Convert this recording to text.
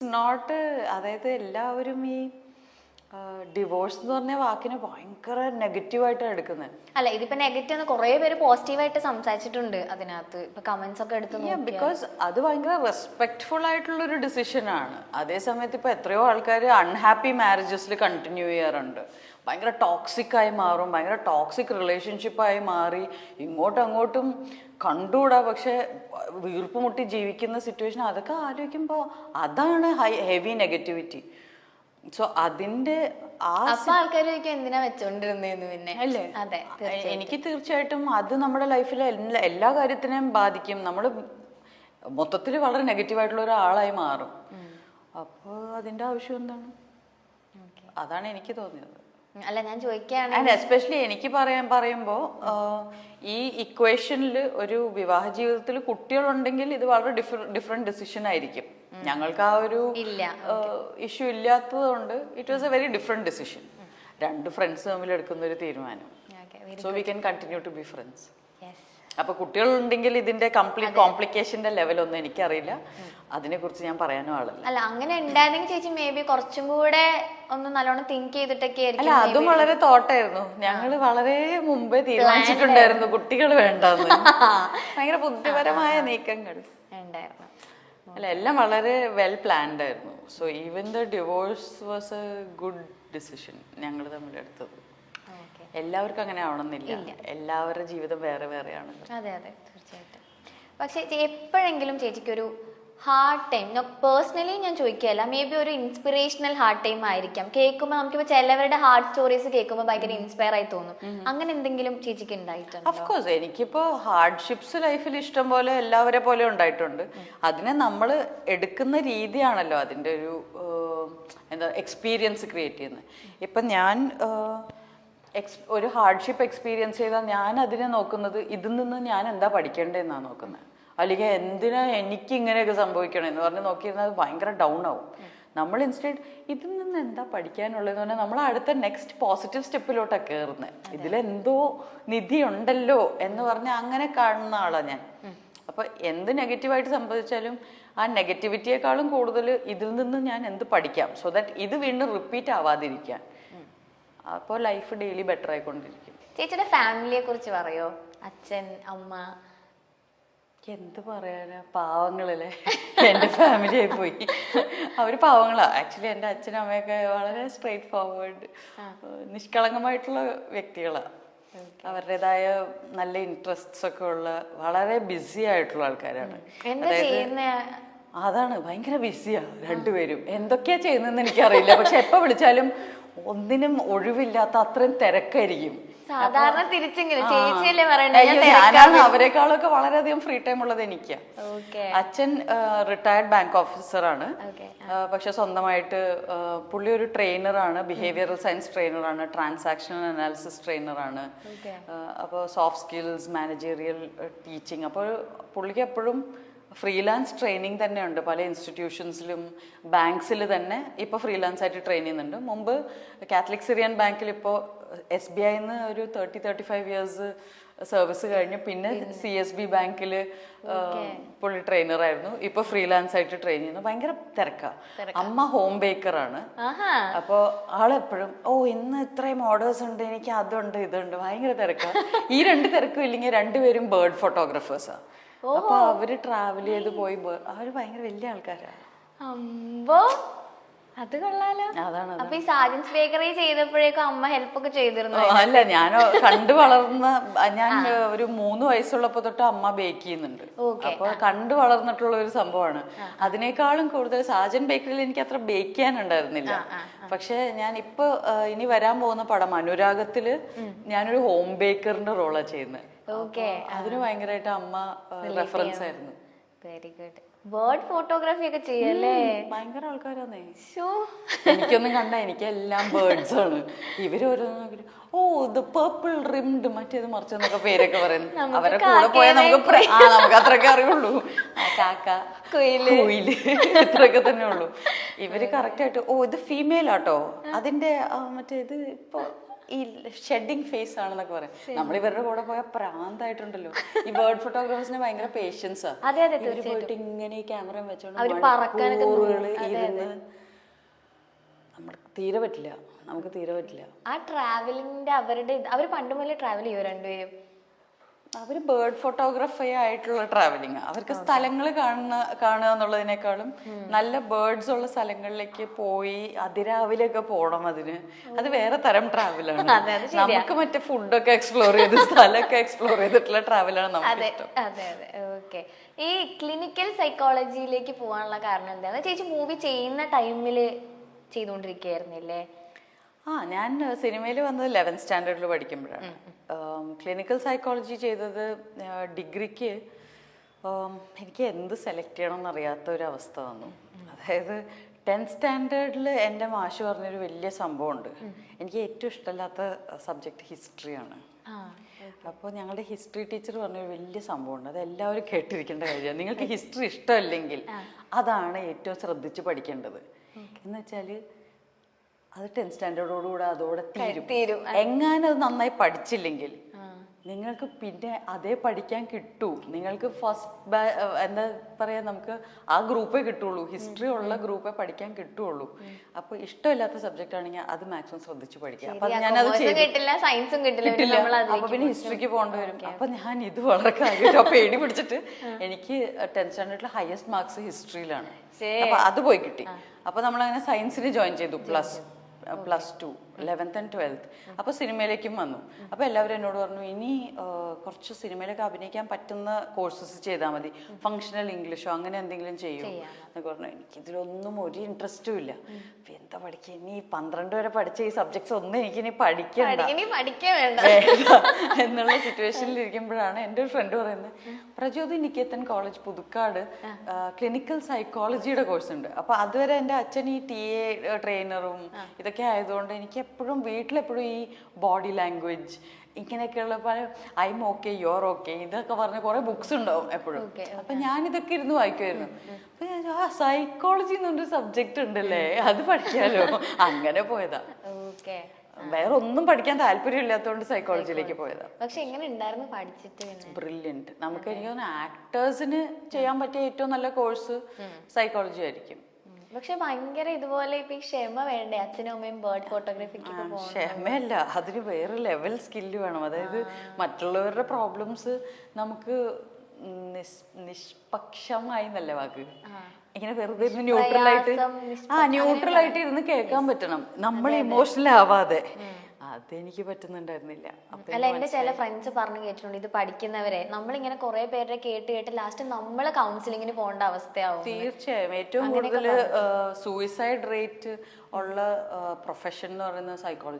Not അതായത് എല്ലാവരും ഈ ഡിവോഴ്സ് എന്ന് പറഞ്ഞ വാക്കിനെ ഭയങ്കര നെഗറ്റീവായിട്ടാണ് എടുക്കുന്നത്. അല്ല, ഇതിപ്പോ നെഗറ്റീവ് കുറെ പേര് പോസിറ്റീവായിട്ട് സംസാരിച്ചിട്ടുണ്ട് അതിനകത്ത്. ഇപ്പൊ കമന്റ്സ് ഒക്കെ എടുത്ത് ബിക്കോസ് അത് ഭയങ്കര റെസ്പെക്ട്ഫുൾ ആയിട്ടുള്ള ഒരു ഡിസിഷനാണ്. അതേ സമയത്ത് ഇപ്പൊ എത്രയോ ആൾക്കാർ അൺഹാപ്പി മാരേജസിൽ കണ്ടിന്യൂ ചെയ്യാറുണ്ട്. ഭയങ്കര ടോക്സിക് ആയി മാറും, ഭയങ്കര ടോക്സിക് റിലേഷൻഷിപ്പായി മാറി ഇങ്ങോട്ടും അങ്ങോട്ടും കണ്ടുകൂടാ, പക്ഷെ വീർപ്പ് മുട്ടി ജീവിക്കുന്ന സിറ്റുവേഷൻ അതൊക്കെ ആലോചിക്കുമ്പോൾ അതാണ് ഹെവി നെഗറ്റിവിറ്റി. സോ അതിന്റെ ആൾക്കാർ എന്തിനാ വെച്ചോണ്ടിരുന്നേന്ന് പിന്നെ അല്ലേ? അതെ, എനിക്ക് തീർച്ചയായിട്ടും അത് നമ്മുടെ ലൈഫിലെ എല്ലാ കാര്യത്തിനെയും ബാധിക്കും. നമ്മൾ മൊത്തത്തിൽ വളരെ നെഗറ്റീവായിട്ടുള്ള ഒരാളായി മാറും. അപ്പോൾ അതിന്റെ ആവശ്യം എന്താണ്? അതാണ് എനിക്ക് തോന്നിയത്. അല്ല, ഞാൻ ചോദിക്കുകയാണ്, ആൻഡ് എസ്പെഷ്യലി എനിക്ക് പറയുമ്പോൾ ഈ ഇക്വേഷനിൽ ഒരു വിവാഹ ജീവിതത്തിൽ കുട്ടികളുണ്ടെങ്കിൽ ഇത് വളരെ ഡിഫറെന്റ് ഡിസിഷൻ ആയിരിക്കും. ഞങ്ങൾക്ക് ആ ഒരു ഇഷ്യൂ ഇല്ലാത്തത് കൊണ്ട് it was a very different decision. രണ്ട് ഫ്രണ്ട്സ് തമ്മിൽ എടുക്കുന്ന ഒരു തീരുമാനം. So we can continue to be friends. അപ്പൊ കുട്ടികളുണ്ടെങ്കിൽ ഇതിന്റെ കംപ്ലീറ്റ് കോംപ്ലിക്കേഷന്റെ ലെവലൊന്നും എനിക്കറിയില്ല, അതിനെ കുറിച്ച് ഞാൻ പറയാനും ആളില്ല. അല്ല, അങ്ങനെ ഉണ്ടായിരുന്നെങ്കിൽ ചേച്ചി മേ ബി കുറച്ചും കൂടെ ഒന്ന് നല്ലോണം തിങ്ക് ചെയ്തിട്ടൊക്കെ ആയിരിക്കും. അല്ല, അതും വളരെ തോട്ടായിരുന്നു. ഞങ്ങള് വളരെ മുമ്പേ തീരുമാനിച്ചിട്ടുണ്ടായിരുന്നു കുട്ടികൾ വേണ്ടെന്ന്. ഭയങ്കര ബുദ്ധിപരമായ നീക്കങ്ങൾ ഉണ്ടായിരുന്നു. അല്ല, എല്ലാം വളരെ വെൽ പ്ലാൻഡ് ആയിരുന്നു. So even the divorce was A good decision ഞങ്ങൾ തമ്മിൽ എടുത്തത്. എല്ലാവർക്കും അങ്ങനെ ആവണമെന്നില്ല, എല്ലാവരുടെ ജീവിതം വേറെ വേറെയാണ്. അതെ അതെ, തീർച്ചയായിട്ടും. പക്ഷെ എപ്പോഴെങ്കിലും ചേച്ചിക്കൊരു ഹാർഡ് ടൈം, പേഴ്സണലി ഞാൻ ചോദിക്കുകയല്ല, മേ ബി ഒരു ഇൻസ്പിറേഷണൽ ഹാർഡ് ടൈം ആയിരിക്കാം. കേൾക്കുമ്പോൾ നമുക്കിപ്പോൾ ചിലവരുടെ ഹാർഡ് സ്റ്റോറീസ് കേൾക്കുമ്പോൾ ഭയങ്കര ഇൻസ്പയർ ആയി തോന്നും. അങ്ങനെ എന്തെങ്കിലും ചേച്ചിക്ക് ഉണ്ടായിട്ടുണ്ട്? ഓഫ്കോഴ്സ്, എനിക്കിപ്പോ ഹാർഡ്ഷിപ്സ് ലൈഫിൽ ഇഷ്ടം പോലെ എല്ലാവരെ പോലെ ഉണ്ടായിട്ടുണ്ട്. അതിനെ നമ്മൾ എടുക്കുന്ന രീതിയാണല്ലോ അതിൻ്റെ ഒരു എന്താ എക്സ്പീരിയൻസ് ക്രിയേറ്റ് ചെയ്യുന്നത്. ഇപ്പം ഞാൻ ഒരു ഹാർഡ്ഷിപ്പ് എക്സ്പീരിയൻസ് ചെയ്താൽ ഞാൻ അതിനെ നോക്കുന്നത് ഇതിൽ നിന്ന് ഞാൻ എന്താ പഠിക്കേണ്ടതെന്നാണ് നോക്കുന്നത്. അല്ലെങ്കിൽ എന്തിനാ എനിക്ക് ഇങ്ങനെയൊക്കെ സംഭവിക്കണമെന്ന് പറഞ്ഞ് നോക്കിയിരുന്നാൽ അത് ഭയങ്കര ഡൗൺ ആവും. നമ്മൾ ഇൻസ്റ്റെഡ് ഇതിൽ നിന്ന് എന്താ പഠിക്കാനുള്ളതെന്ന് പറഞ്ഞാൽ നമ്മൾ അടുത്ത നെക്സ്റ്റ് പോസിറ്റീവ് സ്റ്റെപ്പിലോട്ടാണ് കയറുന്നത്. ഇതിലെന്തോ നിധി ഉണ്ടല്ലോ എന്ന് പറഞ്ഞ് അങ്ങനെ കാണുന്ന ആളാണ് ഞാൻ. അപ്പൊ എന്ത് നെഗറ്റീവായിട്ട് സംഭവിച്ചാലും ആ നെഗറ്റിവിറ്റിയെക്കാളും കൂടുതൽ ഇതിൽ നിന്ന് ഞാൻ എന്ത് പഠിക്കാം, സോ ദാറ്റ് ഇത് വീണ്ടും റിപ്പീറ്റ് ആവാതിരിക്കാൻ. അപ്പോൾ ലൈഫ് ഡെയിലി ബെറ്റർ ആയിക്കൊണ്ടിരിക്കും. ചേച്ചിയുടെ ഫാമിലിയെ കുറിച്ച് പറയോ? അച്ഛൻ, അമ്മ? എന്ത് പറയാനാ, പാവങ്ങളല്ലേ. എൻ്റെ ഫാമിലി ആയി പോയി. അവര് പാവങ്ങളാ. ആക്ച്വലി എൻ്റെ അച്ഛനും അമ്മയൊക്കെ വളരെ സ്ട്രെയിറ്റ് ഫോർവേഡ്, നിഷ്കളങ്കമായിട്ടുള്ള വ്യക്തികളാണ്. അവരുടേതായ നല്ല ഇൻട്രസ്റ്റ്സ് ഒക്കെ ഉള്ള വളരെ ബിസി ആയിട്ടുള്ള ആൾക്കാരാണ്. അതാണ്, ഭയങ്കര ബിസിയാ രണ്ടുപേരും. എന്തൊക്കെയാ ചെയ്യുന്നതെന്ന് എനിക്കറിയില്ല, പക്ഷെ എപ്പോ വിളിച്ചാലും ഒന്നിനും ഒഴിവില്ലാത്ത അത്രയും തിരക്കായിരിക്കും. സാധാരണ ഞാനാണ് അവരെക്കാളൊക്കെ വളരെയധികം ഫ്രീ ടൈം ഉള്ളത് എനിക്കാ. അച്ഛൻ റിട്ടയർഡ് ബാങ്ക് ഓഫീസറാണ്, പക്ഷെ സ്വന്തമായിട്ട് പുള്ളി ഒരു ട്രെയിനറാണ്, ബിഹേവിയറൽ സയൻസ് ട്രെയിനറാണ്, ട്രാൻസാക്ഷണൽ അനാലിസിസ് ട്രെയിനറാണ്. അപ്പോൾ സോഫ്റ്റ് സ്കിൽസ്, മാനേജീരിയൽ ടീച്ചിങ്. അപ്പോൾ പുള്ളിക്ക് എപ്പോഴും ഫ്രീലാൻസ് ട്രെയിനിങ് തന്നെ ഉണ്ട്. പല ഇൻസ്റ്റിറ്റ്യൂഷൻസിലും ബാങ്ക്സിൽ തന്നെ ഇപ്പോൾ ഫ്രീലാൻസ് ആയിട്ട് ട്രെയിൻ ചെയ്യുന്നുണ്ട്. മുമ്പ് കാത്തലിക് സിറിയൻ ബാങ്കിൽ ഇപ്പോൾ SBIന്ന് ഒരു 35 ഇയേഴ്സ് സർവീസ് കഴിഞ്ഞു. പിന്നെ CSB ബാങ്കിൽ പുള്ളി ട്രെയിനറായിരുന്നു. ഇപ്പൊ ഫ്രീലാൻസ് ആയിട്ട് ട്രെയിൻ ചെയ്യുന്നു. ഭയങ്കര തിരക്കാ. അമ്മ ഹോം ബേക്കറാണ്. അപ്പോൾ ആളെപ്പോഴും ഇന്ന് ഇത്രയും ഓർഡേഴ്സ് ഉണ്ട്, എനിക്ക് അതുണ്ട് ഇതുണ്ട്, ഭയങ്കര തിരക്കാ. ഈ രണ്ട് തിരക്കും ഇല്ലെങ്കിൽ രണ്ടുപേരും ബേർഡ് ഫോട്ടോഗ്രാഫേഴ്സാ. അപ്പൊ അവര് ട്രാവൽ ചെയ്ത് പോയി, അവര് ഭയങ്കര വലിയ ആൾക്കാരാണ്. അത് കൊള്ളാലോ. അതാണ്. അപ്പൊ ഈ സാജൻസ് ബേക്കറി ചെയ്തപ്പോഴേക്കും അമ്മ ഹെൽപ്പ് ഒക്കെ ചെയ്തിരുന്നു? അല്ല, ഞാൻ കണ്ടു വളർന്ന, ഞാൻ ഒരു 3 വയസ്സുള്ളപ്പോ തൊട്ട് അമ്മ ബേക്ക് ചെയ്യുന്നുണ്ട്. അപ്പൊ കണ്ടു വളർന്നിട്ടുള്ള ഒരു സംഭവമാണ്. അതിനേക്കാളും കൂടുതൽ സാജൻ ബേക്കറിയിൽ എനിക്ക് അത്ര ബേക്ക് ചെയ്യാനുണ്ടായിരുന്നില്ല. പക്ഷെ ഞാൻ ഇപ്പൊ ഇനി വരാൻ പോകുന്ന പടം അനുരാഗത്തില് ഞാനൊരു ഹോം ബേക്കറിന്റെ റോളാണ് ചെയ്യുന്നത്. അതിന് ഭയങ്കരമായിട്ട് അമ്മ റെഫറൻസ് ആയിരുന്നു. Very good. ബേർഡ് ഫോട്ടോഗ്രാഫി ഒക്കെ ചെയ്യല്ലേ? ഭയങ്കര ആൾക്കാരാന്നേ. എനിക്കൊന്നും കണ്ട, എനിക്ക് എല്ലാം ബേർഡ്സ് ആണ്. ഇവര് ഓരോന്നും ഇത് പേർപ്പിൾ റിംഡ് മറ്റേത് മറിച്ചെന്നൊക്കെ പേരൊക്കെ പറയുന്നു. അവരെ കൂടെ പോയാൽ നമുക്ക് അത്രയൊക്കെ അറിയുള്ളൂ. കാക്ക, കുയില്, ഇത്രയൊക്കെ തന്നെ ഉള്ളൂ. ഇവര് കറക്റ്റ് ആയിട്ട് ഇത് ഫീമെയിൽ ആട്ടോ, അതിന്റെ മറ്റേ ഇത് ഇപ്പൊ ഈ ഷെഡിങ് ഫേസ് ആണെന്നൊക്കെ പറയാം. നമ്മൾ ഇവരുടെ കൂടെ പോയാൽ പ്രാന്തായിട്ടുണ്ടല്ലോ. ഈ ബേർഡ് ഫോട്ടോഗ്രാഫേഴ്സിന് ഭയങ്കര പേഷ്യൻസാ. പോയിട്ട് ഇങ്ങനെ ഈ ക്യാമറ വെച്ചോണ്ട് ഇരുന്ന് നമുക്ക് തീരെ പറ്റില്ല. ആ ട്രാവലിംഗിന്റെ അവര് പണ്ട് മുതലേ ട്രാവൽ ചെയ്യോ രണ്ടുപേരും? അവര് ബേർഡ് ഫോട്ടോഗ്രാഫി ആയിട്ടുള്ള ട്രാവലിംഗ്. അവർക്ക് സ്ഥലങ്ങൾ കാണുക എന്നുള്ളതിനേക്കാളും നല്ല ബേർഡ്സ് ഉള്ള സ്ഥലങ്ങളിലേക്ക് പോയി അതിരാവിലെയൊക്കെ പോകണം. അത് വേറെ തരം ട്രാവലാണ്. നമുക്ക് മറ്റേ ഫുഡൊക്കെ എക്സ്പ്ലോർ ചെയ്ത് സ്ഥലമൊക്കെ എക്സ്പ്ലോർ ചെയ്തിട്ടുള്ള ട്രാവലാണ് നമുക്ക് ഇഷ്ടം. അതെ അതെ, ഓക്കെ. ഈ ക്ലിനിക്കൽ സൈക്കോളജിയിലേക്ക് പോകാനുള്ള കാരണം എന്താണ്? ചേച്ചി മൂവി ചെയ്യുന്ന ടൈമില് ചെയ്തുകൊണ്ടിരിക്കുകയായിരുന്നില്ലേ? ഞാൻ സിനിമയിൽ വന്നത് 11th സ്റ്റാൻഡേർഡിൽ പഠിക്കുമ്പോഴാണ്. ക്ലിനിക്കൽ സൈക്കോളജി ചെയ്തത് ഡിഗ്രിക്ക്. എനിക്ക് എന്ത് സെലക്ട് ചെയ്യണം എന്നറിയാത്ത ഒരു അവസ്ഥ വന്നു. അതായത് 10th സ്റ്റാൻഡേർഡിൽ എൻ്റെ മാഷ് പറഞ്ഞൊരു വലിയ സംഭവമുണ്ട്. എനിക്ക് ഏറ്റവും ഇഷ്ടമില്ലാത്ത സബ്ജക്റ്റ് ഹിസ്റ്ററിയാണ്. അപ്പോൾ ഞങ്ങളുടെ ഹിസ്റ്ററി ടീച്ചർ പറഞ്ഞൊരു വലിയ സംഭവമുണ്ട്. അത് എല്ലാവരും കേട്ടിരിക്കേണ്ട കാര്യമാണ്. നിങ്ങൾക്ക് ഹിസ്റ്ററി ഇഷ്ടമല്ലെങ്കിൽ അതാണ് ഏറ്റവും ശ്രദ്ധിച്ച് പഠിക്കേണ്ടത്. എന്ന് വെച്ചാൽ അത് 10th സ്റ്റാൻഡേർഡോടുകൂടെ അതോടെ തീരും. എങ്ങാനും അത് നന്നായി പഠിച്ചില്ലെങ്കിൽ നിങ്ങൾക്ക് പിന്നെ അതേ പഠിക്കാൻ കിട്ടൂ. നിങ്ങൾക്ക് ഫസ്റ്റ് എന്താ പറയാ, നമുക്ക് ആ ഗ്രൂപ്പേ കിട്ടുള്ളൂ. ഹിസ്റ്ററി ഉള്ള ഗ്രൂപ്പേ പഠിക്കാൻ കിട്ടുള്ളൂ. അപ്പൊ ഇഷ്ടമില്ലാത്ത സബ്ജക്റ്റ് ആണെങ്കിൽ അത് മാക്സിമം ശ്രദ്ധിച്ച് പഠിക്കുക. അപ്പൊ ഞാനത് കിട്ടില്ല. അപ്പൊ പിന്നെ ഹിസ്റ്ററിക്ക് പോകേണ്ടി വരും. അപ്പൊ ഞാൻ ഇത് വളരെ കാര്യമായിട്ട് പേടി പിടിച്ചിട്ട് എനിക്ക് 10th സ്റ്റാൻഡേർഡിൽ ഹയസ്റ്റ് മാർക്സ് ഹിസ്റ്ററിയിലാണ്. അപ്പൊ അത് പോയി കിട്ടി. അപ്പൊ നമ്മളങ്ങനെ സയൻസിന് ജോയിൻ ചെയ്തു. +2 11th and 12th. അപ്പോൾ സിനിമയിലേക്കും വന്നു. അപ്പോൾ എല്ലാവരും എന്നോട് പറഞ്ഞു, ഇനി കുറച്ച് സിനിമയിലൊക്കെ അഭിനയിക്കാൻ പറ്റുന്ന കോഴ്സസ് ചെയ്താൽ മതി, ഫങ്ഷണൽ ഇംഗ്ലീഷോ അങ്ങനെ എന്തെങ്കിലും ചെയ്യും എന്നൊക്കെ പറഞ്ഞു. എനിക്കിതിലൊന്നും ഒരു ഇൻട്രസ്റ്റും ഇല്ല. അപ്പം എന്താ പഠിക്കുക, ഇനി 12 വരെ പഠിച്ച ഈ സബ്ജക്ട്സ് ഒന്നും എനിക്കിനി പഠിക്കണ്ട എന്നുള്ള സിറ്റുവേഷനിൽ ഇരിക്കുമ്പോഴാണ് എൻ്റെ ഒരു ഫ്രണ്ട് പറയുന്നത്, പ്രചോദി നികേതൻ കോളേജ് പുതുക്കാട് ക്ലിനിക്കൽ സൈക്കോളജിയുടെ കോഴ്സ് ഉണ്ട്. അപ്പോൾ അതുവരെ എൻ്റെ അച്ഛൻ ഈ TA ട്രെയിനറും ഇതൊക്കെ ആയതുകൊണ്ട് എനിക്ക് എപ്പോഴും വീട്ടിലെപ്പോഴും ഈ ബോഡി ലാംഗ്വേജ് ഇങ്ങനെയൊക്കെയുള്ള പല I'm okay, you're okay ഇതൊക്കെ പറഞ്ഞ കുറെ ബുക്സ് ഉണ്ടാവും എപ്പോഴും. അപ്പൊ ഞാൻ ഇതൊക്കെ ഇരുന്ന് വായിക്കുമായിരുന്നു. അപ്പൊ ഞാൻ സൈക്കോളജി എന്നൊരു സബ്ജക്ട് ഉണ്ടല്ലേ, അത് പഠിക്കാലോ, അങ്ങനെ പോയതാ. വേറെ ഒന്നും പഠിക്കാൻ താല്പര്യം ഇല്ലാത്തതുകൊണ്ട് സൈക്കോളജിയിലേക്ക് പോയതാ. പക്ഷെ എങ്ങനെ ഉണ്ടായിരുന്നു പഠിച്ചിട്ട്? ബ്രില്യന്റ്. നമുക്ക് എനിക്ക് തോന്നുന്നു ആക്ടേഴ്സിന് ചെയ്യാൻ പറ്റിയ ഏറ്റവും നല്ല കോഴ്സ് സൈക്കോളജി ആയിരിക്കും. പക്ഷെ ഭയങ്കര ഇതുപോലെ ഇപ്പൊ ഈ ക്ഷമ വേണ്ടേ അച്ഛനും അമ്മയും ബേർഡ് ഫോട്ടോഗ്രാഫിക്ക്? ക്ഷമയല്ല, അതിന് വേറെ ലെവൽ സ്കില്ല് വേണം. അതായത് മറ്റുള്ളവരുടെ പ്രോബ്ലംസ് നമുക്ക് നിഷ്പക്ഷമായി നല്ല വാക്ക് ഇങ്ങനെ വെറുതെ ന്യൂട്രൽ ആയിട്ട് ഇരുന്ന് കേൾക്കാൻ പറ്റണം, നമ്മൾ ഇമോഷണൽ ആവാതെ. അതെനിക്ക് പറ്റുന്നുണ്ടായിരുന്നില്ല. അല്ല, എന്റെ ചില ഫ്രണ്ട്സ് പറഞ്ഞു കേട്ടിട്ടുണ്ട്, ഇത് പഠിക്കുന്നവരെ നമ്മളിങ്ങനെ കുറെ പേരുടെ കേട്ട് ലാസ്റ്റ് നമ്മള് കൗൺസിലിങ്ങിന് പോകേണ്ട അവസ്ഥയാവും. തീർച്ചയായും. ഏറ്റവും കൂടുതൽ സൂയിസൈഡ് റേറ്റ് ഉള്ള പ്രൊഫഷൻ എന്ന് പറയുന്നത് സൈക്കോളജി.